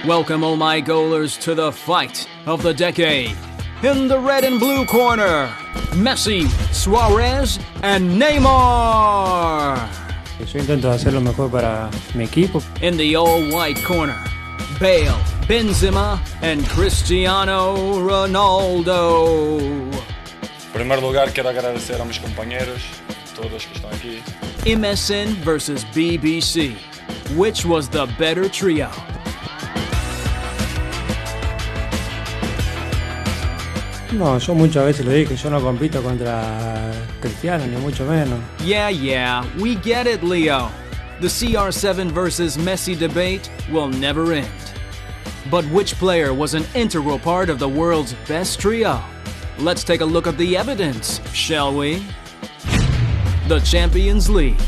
Welcome, oh my goalers, to the fight of the decade. In the red and blue corner, Messi, Suarez, and Neymar. Yo intento hacer lo mejor para mi equipo. In the all-white corner, Bale, Benzema, and Cristiano Ronaldo. En primer lugar, quiero agradecer a mis compañeros, todos que están aquí. MSN versus BBC. Which was the better trio? No, yo muchas veces lo dije, yo no compito contra Cristiano, ni mucho menos. Yeah, we get it, Leo. The CR7 versus Messi debate will never end. But which player was an integral part of the world's best trio? Let's take a look at the evidence, shall we? The Champions League.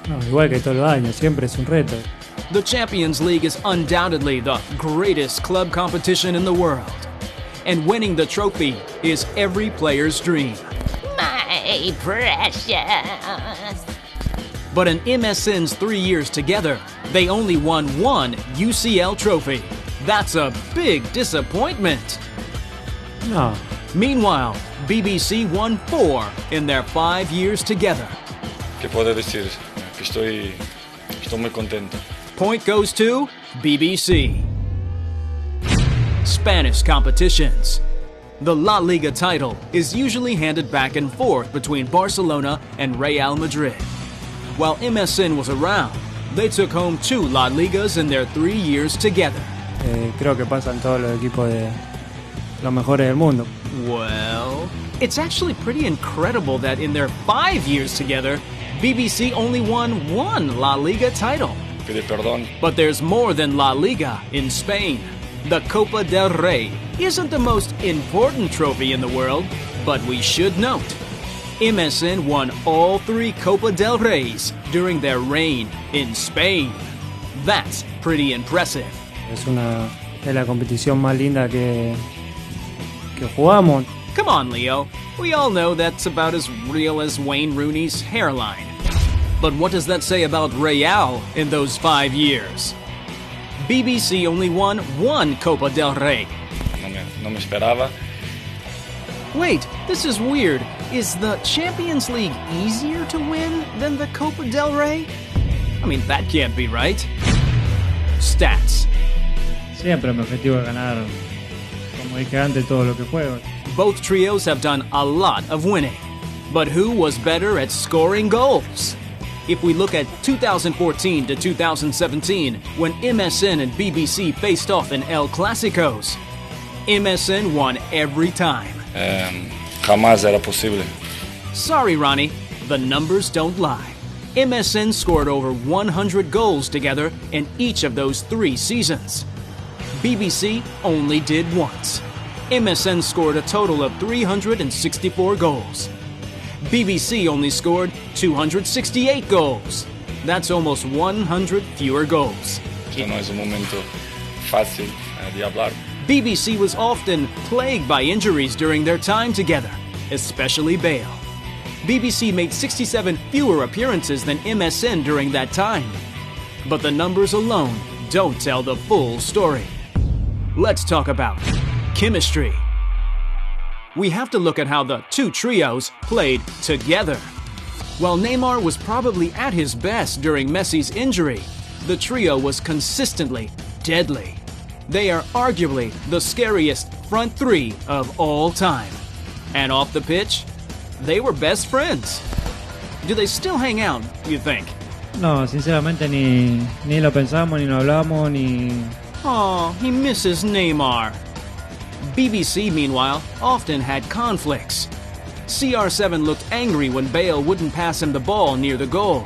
No, igual que todos los años, siempre es un reto. The Champions League is undoubtedly the greatest club competition in the world. And winning the trophy is every player's dream. My precious. But in MSN's 3 years together, they only won one UCL trophy. That's a big disappointment. No. Meanwhile, BBC won 4 in their 5 years together. ¿Qué puedo decir? Que estoy muy contento. Point goes to BBC. Spanish competitions. The La Liga title is usually handed back and forth between Barcelona and Real Madrid. While MSN was around, they took home 2 La Ligas in their 3 years together. Creo que pasan todos los equipos de los mejores del mundo. Well, it's actually pretty incredible that in their 5 years together, BBC only won 1 La Liga title. Pide perdón. But there's more than La Liga in Spain. The Copa del Rey isn't the most important trophy in the world, but we should note, MSN won all 3 Copa del Reys during their reign in Spain. That's pretty impressive. Es la competición más linda que jugamos. Come on, Leo. We all know that's about as real as Wayne Rooney's hairline. But what does that say about Real in those 5 years? BBC only won 1 Copa del Rey. No me esperaba. Wait, this is weird. Is the Champions League easier to win than the Copa del Rey? I mean, that can't be right. Stats. Siempre mi objetivo es ganar, como dije antes, todo lo que juego. Both trios have done a lot of winning. But who was better at scoring goals? If we look at 2014 to 2017, when MSN and BBC faced off in El Clásicos, MSN won every time. Jamás era posible. Sorry, Ronnie, the numbers don't lie. MSN scored over 100 goals together in each of those 3 seasons. BBC only did once. MSN scored a total of 364 goals. BBC only scored 268 goals. That's almost 100 fewer goals. Esto no es un momento fácil de hablar. BBC was often plagued by injuries during their time together, especially Bale. BBC made 67 fewer appearances than MSN during that time. But the numbers alone don't tell the full story. Let's talk about chemistry. We have to look at how the 2 trios played together. While Neymar was probably at his best during Messi's injury, the trio was consistently deadly. They are arguably the scariest front 3 of all time. And off the pitch, they were best friends. Do they still hang out, you think? No, sinceramente ni lo pensamos, ni lo hablamos, ni... Aw, he misses Neymar. BBC, meanwhile, often had conflicts. CR7 looked angry when Bale wouldn't pass him the ball near the goal.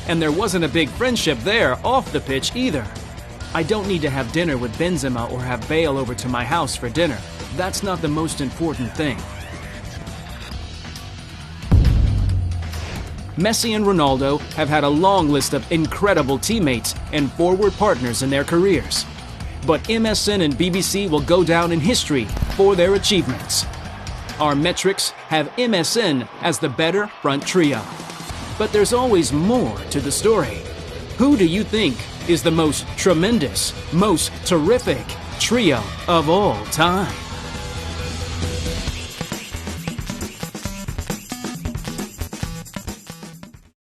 And there wasn't a big friendship there off the pitch either. I don't need to have dinner with Benzema or have Bale over to my house for dinner. That's not the most important thing. Messi and Ronaldo have had a long list of incredible teammates and forward partners in their careers. But MSN and BBC will go down in history for their achievements. Our metrics have MSN as the better front trio. But there's always more to the story. Who do you think is the most tremendous, most terrific trio of all time?